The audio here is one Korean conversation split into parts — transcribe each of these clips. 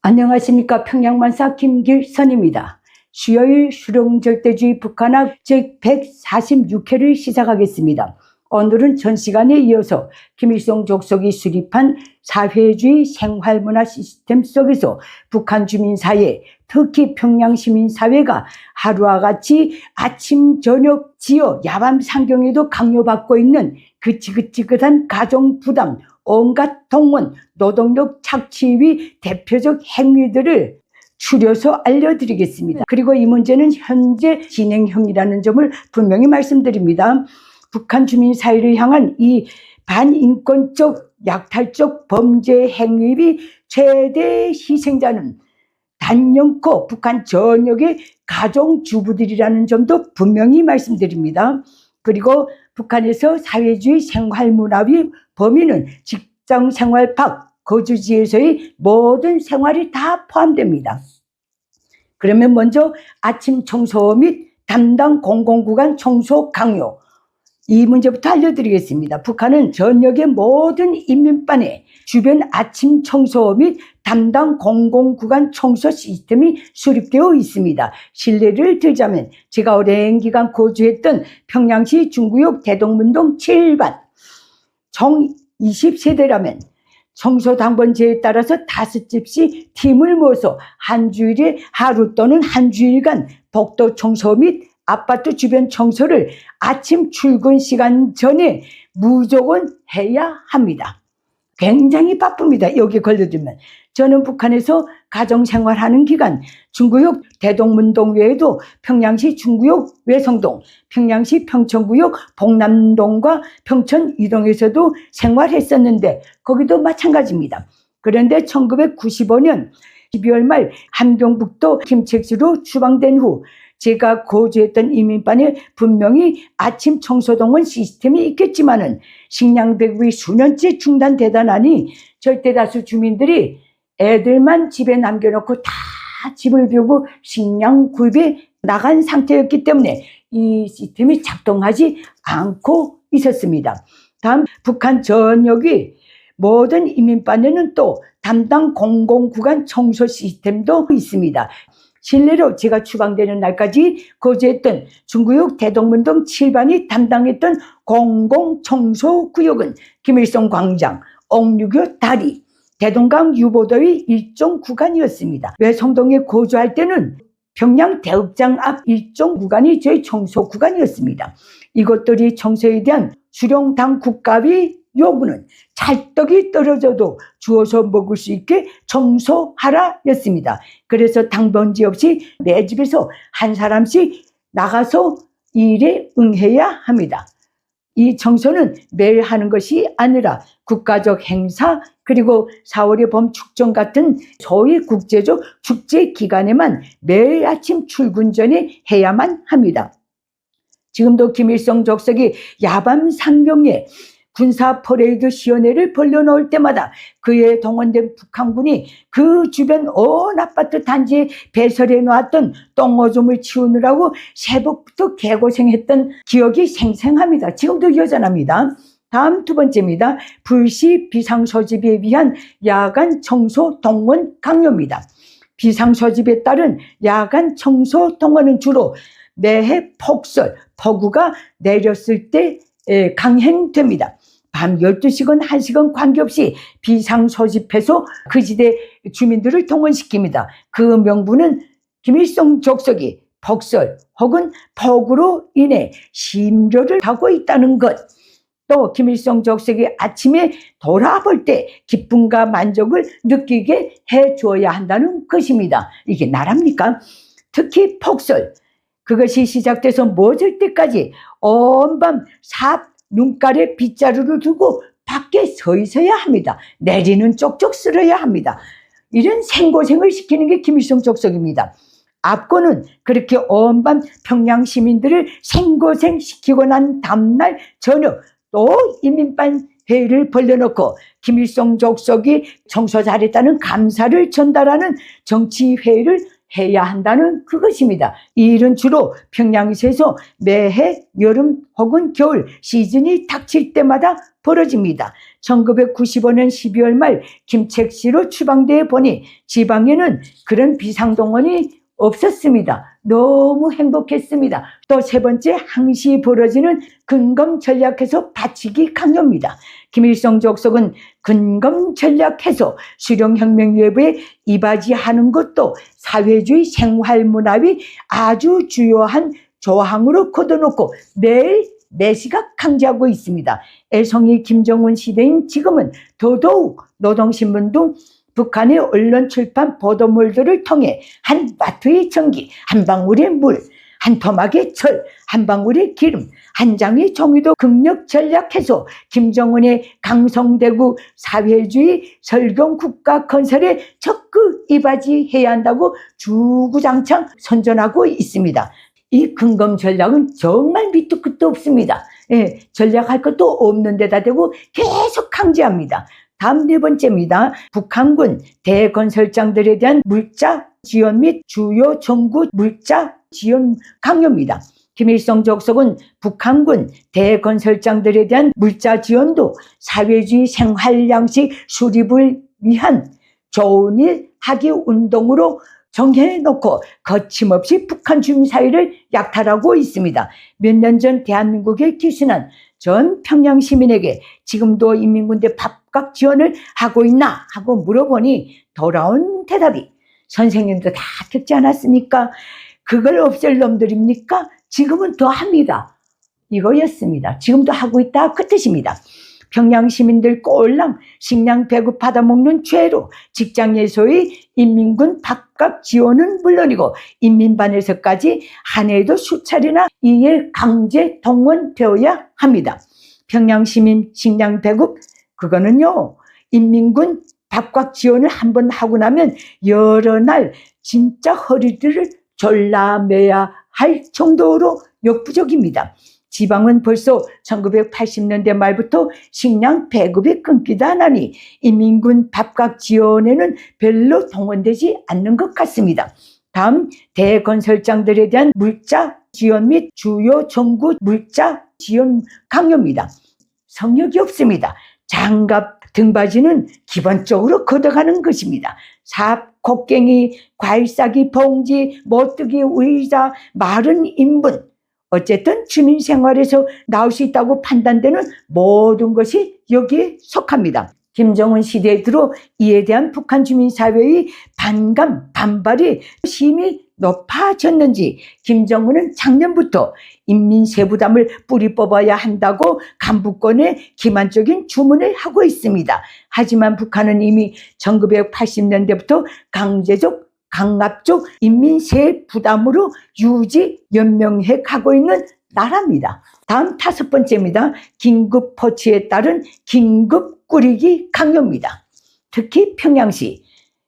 안녕하십니까. 평양만사 김길선입니다. 수요일 수령절대주의 북한학 제146회를 시작하겠습니다. 오늘은 전 시간에 이어서 김일성 족속이 수립한 사회주의 생활문화 시스템 속에서 북한 주민사회, 특히 평양시민사회가 하루와 같이 아침, 저녁, 지어, 야밤 상경에도 강요받고 있는 그치긋치긋한 가정부담, 온갖 동원, 노동력 착취의 대표적 행위들을 추려서 알려드리겠습니다. 그리고 이 문제는 현재 진행형이라는 점을 분명히 말씀드립니다. 북한 주민사회를 향한 이 반인권적, 약탈적 범죄 행위의 최대 희생자는 단연코 북한 전역의 가정주부들이라는 점도 분명히 말씀드립니다. 그리고 북한에서 사회주의 생활문화의 범위는 직장생활 밖 거주지에서의 모든 생활이 다 포함됩니다. 그러면 먼저 아침 청소 및 담당 공공구간 청소 강요, 이 문제부터 알려드리겠습니다. 북한은 전역의 모든 인민반에 주변 아침 청소 및 담당 공공구간 청소 시스템이 수립되어 있습니다. 실례를 들자면 제가 오랜 기간 거주했던 평양시 중구역 대동문동 7반 총 20세대라면 청소당번제에 따라서 5집씩 팀을 모아서 한 주일에 하루 또는 한 주일간 복도 청소 및 아파트 주변 청소를 아침 출근 시간 전에 무조건 해야 합니다. 굉장히 바쁩니다. 여기 걸려들면. 저는 북한에서 가정생활하는 기간 중구역 대동문동 외에도 평양시 중구역 외성동, 평양시 평천구역 복남동과 평천 이동에서도 생활했었는데 거기도 마찬가지입니다. 그런데 1995년 12월 말 함경북도 김책시로 추방된 후 제가 거주했던 이민반에 분명히 아침 청소동원 시스템이 있겠지만은 식량배급이 수년째 중단되다나니 절대다수 주민들이 애들만 집에 남겨놓고 다 집을 비우고 식량 구입에 나간 상태였기 때문에 이 시스템이 작동하지 않고 있었습니다. 다음 북한 전역의 모든 이민반에는 또 담당 공공구간 청소 시스템도 있습니다. 실례로 제가 추방되는 날까지 거주했던 중구역 대동문동 7반이 담당했던 공공청소구역은 김일성 광장, 옥류교 다리, 대동강 유보도의 일종 구간이었습니다. 외성동에 거주할 때는 평양 대극장 앞 일종 구간이 저희 청소 구간이었습니다. 이것들이 청소에 대한 수령당 국가의 요구는 찰떡이 떨어져도 주워서 먹을 수 있게 청소하라 였습니다. 그래서 당번지 없이 내 집에서 한 사람씩 나가서 일에 응해야 합니다. 이 청소는 매일 하는 것이 아니라 국가적 행사 그리고 4월의 봄 축전 같은 소위 국제적 축제 기간에만 매일 아침 출근 전에 해야만 합니다. 지금도 김일성 족속이 야밤 상경에 군사 퍼레이드 시연회를 벌려놓을 때마다 그에 동원된 북한군이 그 주변 온 아파트 단지에 배설해 놓았던 똥오줌을 치우느라고 새벽부터 개고생했던 기억이 생생합니다. 지금도 여전합니다. 다음 두 번째입니다. 불시 비상소집에 위한 야간 청소 동원 강요입니다. 비상소집에 따른 야간 청소 동원은 주로 매해 폭설, 폭우가 내렸을 때 강행됩니다. 밤 12시건 1시건 관계없이 비상소집해서 그 지대 주민들을 동원시킵니다. 그 명분은 김일성 족속이 폭설 혹은 폭우로 인해 심려를 하고 있다는 것, 또 김일성 족속이 아침에 돌아볼 때 기쁨과 만족을 느끼게 해줘야 한다는 것입니다. 이게 나랍니까? 특히 폭설, 그것이 시작돼서 멎을 때까지 온밤 눈가에 빗자루를 두고 밖에 서 있어야 합니다. 내리는 쪽쪽 쓸어야 합니다. 이런 생고생을 시키는 게 김일성 족속입니다. 앞거는 그렇게 온밤 평양 시민들을 생고생시키고 난 다음날 저녁 또 인민반 회의를 벌려놓고 김일성 족속이 청소 잘했다는 감사를 전달하는 정치회의를 해야 한다는 그것입니다. 이 일은 주로 평양시에서 매해 여름 혹은 겨울 시즌이 닥칠 때마다 벌어집니다. 1995년 12월 말 김책시로 추방되어 보니 지방에는 그런 비상동원이 없었습니다. 너무 행복했습니다. 또 세 번째, 항시 벌어지는 근검 전략해소 바치기 강요입니다. 김일성 족속은 근검 전략해소 수령혁명 여부에 이바지하는 것도 사회주의 생활문화의 아주 주요한 조항으로 거둬놓고 매일 매시각 강조하고 있습니다. 애송이 김정은 시대인 지금은 더더욱 노동신문 등 북한의 언론 출판 보도물들을 통해 한 바트의 전기, 한 방울의 물, 한 토막의 철, 한 방울의 기름, 한 장의 종이도 극력 전략해서 김정은의 강성대국 사회주의 설경 국가 건설에 적극 이바지해야 한다고 주구장창 선전하고 있습니다. 이 근검 전략은 정말 밑도 끝도 없습니다. 전략할 것도 없는 데다 대고 계속 강조합니다. 다음 네 번째입니다. 북한군 대건설장들에 대한 물자 지원 및 주요 정부 물자 지원 강요입니다. 김일성 족속은 북한군 대건설장들에 대한 물자 지원도 사회주의 생활 양식 수립을 위한 좋은 일 하기 운동으로 정해놓고 거침없이 북한 주민 사회를 약탈하고 있습니다. 몇 년 전 대한민국에 귀순한 전 평양 시민에게 지금도 인민군대 밥값 지원을 하고 있나 하고 물어보니 돌아온 대답이 선생님도 다 듣지 않았습니까? 그걸 없앨 놈들입니까? 지금은 더 합니다. 이거였습니다. 지금도 하고 있다 그 뜻입니다. 평양 시민들 꼴랑 식량 배급 받아먹는 죄로 직장에서의 인민군 밥값 지원은 물론이고 인민반에서까지 한 해에도 수차례나 이에 강제 동원되어야 합니다. 평양 시민 식량 배급 그거는요 인민군 밥값 지원을 한번 하고 나면 여러 날 진짜 허리들을 졸라매야 할 정도로 역부족입니다. 지방은 벌써 1980년대 말부터 식량 배급이 끊기다 하니 인민군 밥값 지원에는 별로 동원되지 않는 것 같습니다. 다음 대건설장들에 대한 물자 지원 및 주요 정부 물자 지원 강요입니다. 성역이 없습니다. 장갑 등받이는 기본적으로 걷어가는 것입니다. 삽, 곡괭이, 과일 싸기 봉지, 못뜨기 의자, 마른 인분 어쨌든 주민생활에서 나올 수 있다고 판단되는 모든 것이 여기에 속합니다. 김정은 시대에 들어 이에 대한 북한 주민사회의 반발이 심히 높아졌는지 김정은은 작년부터 인민세부담을 뿌리 뽑아야 한다고 간부권에 기만적인 주문을 하고 있습니다. 하지만 북한은 이미 1980년대부터 강압적 인민세 부담으로 유지 연명해 가고 있는 나라입니다. 다음 다섯 번째입니다. 긴급 포치에 따른 긴급 꾸리기 강요입니다. 특히 평양시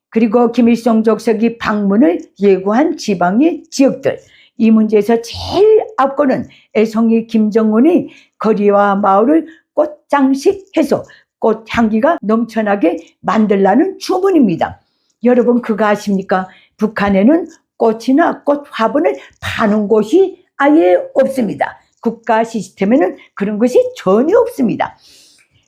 그리고 김일성 족속이 방문을 예고한 지방의 지역들 이 문제에서 제일 앞서는 애송이 김정은이 거리와 마을을 꽃장식해서 꽃향기가 넘쳐나게 만들라는 주문입니다. 여러분 그거 아십니까? 북한에는 꽃이나 꽃 화분을 파는 곳이 아예 없습니다. 국가 시스템에는 그런 것이 전혀 없습니다.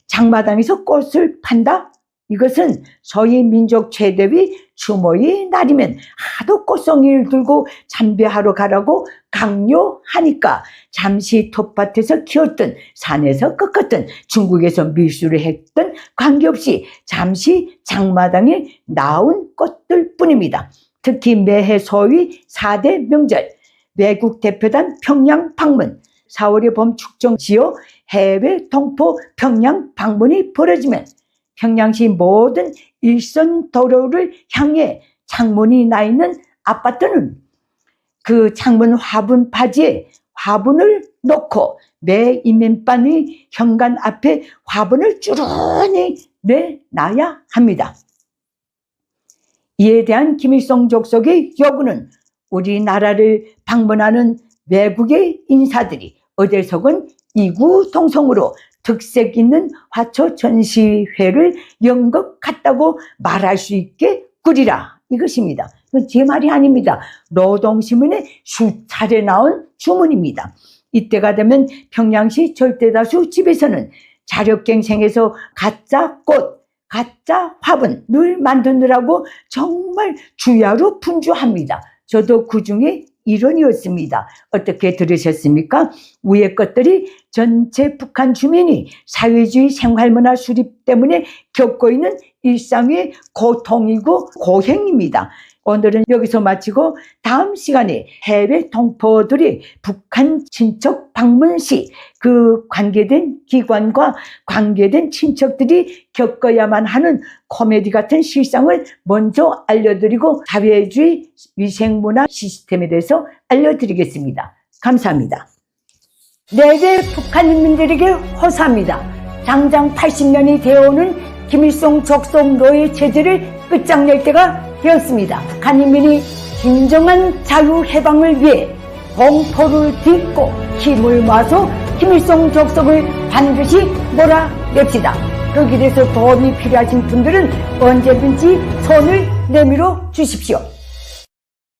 장마당에서 꽃을 판다? 이것은 소위 민족 최대의 추모의 날이면 하도 꽃송이를 들고 참배하러 가라고 강요하니까 잠시 텃밭에서 키웠든 산에서 꺾었든 중국에서 밀수를 했든 관계없이 잠시 장마당에 나온 꽃들 뿐입니다. 특히 매해 소위 4대 명절, 외국 대표단 평양 방문, 4월의 봄 축정지어 해외 동포 평양 방문이 벌어지면 평양시 모든 일선 도로를 향해 창문이 나 있는 아파트는 그 창문 화분 바지에 화분을 놓고 매 인민반의 현관 앞에 화분을 쭈르니 내놔야 합니다. 이에 대한 김일성 족속의 요구는 우리나라를 방문하는 외국의 인사들이 어디서건 이구동성으로 특색 있는 화초 전시회를 연극 같다고 말할 수 있게 꾸리라 이것입니다. 이건 제 말이 아닙니다. 노동신문에 수차례 나온 주문입니다. 이때가 되면 평양시 절대다수 집에서는 자력갱생에서 가짜 꽃, 가짜 화분을 만드느라고 정말 주야로 분주합니다. 저도 그 중에 일원이었습니다. 어떻게 들으셨습니까? 위의 것들이 전체 북한 주민이 사회주의 생활문화 수립 때문에 겪고 있는 일상의 고통이고 고행입니다. 오늘은 여기서 마치고 다음 시간에 해외 동포들이 북한 친척 방문 시 그 관계된 기관과 관계된 친척들이 겪어야만 하는 코미디 같은 실상을 먼저 알려드리고 사회주의 위생문화 시스템에 대해서 알려드리겠습니다. 감사합니다. 내게 북한 인민들에게 호소합니다. 당장 80년이 되어오는 김일성 적속 노예 체제를 끝장낼 때가 되었습니다. 북한 인민이 진정한 자유해방을 위해 공포를 딛고 힘을 모아서 김일성 적속을 반드시 몰아냅시다. 그 길에서 도움이 필요하신 분들은 언제든지 손을 내밀어 주십시오.